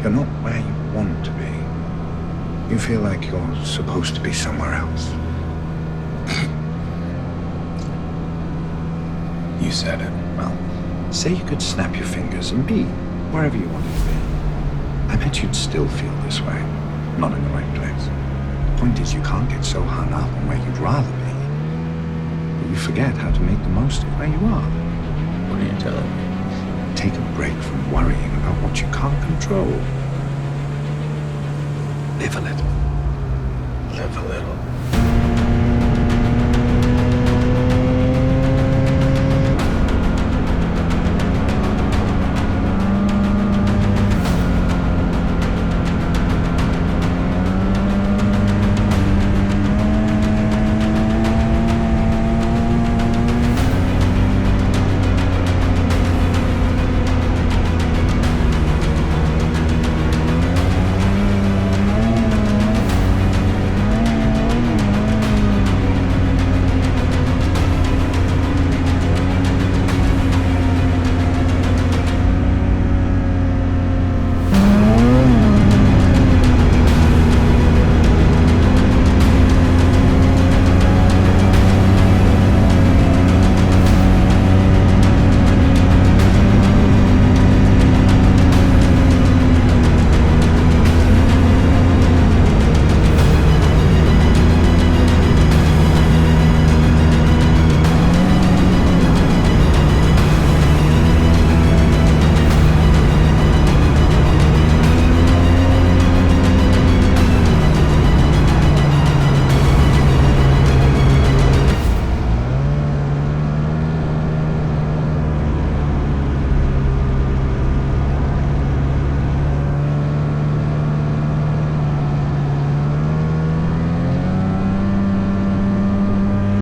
You're not where you want to be. You feel like you're supposed to be somewhere else. You said it. Well, say you could snap your fingers and be wherever you wanted to be. I bet you'd still feel this way. Not in the right place. The point is, you can't get so hung up on where you'd rather be that you forget how to make the most of where you are. What are you telling me? Take a break from worrying about what you can't control. Live a little. Live a little.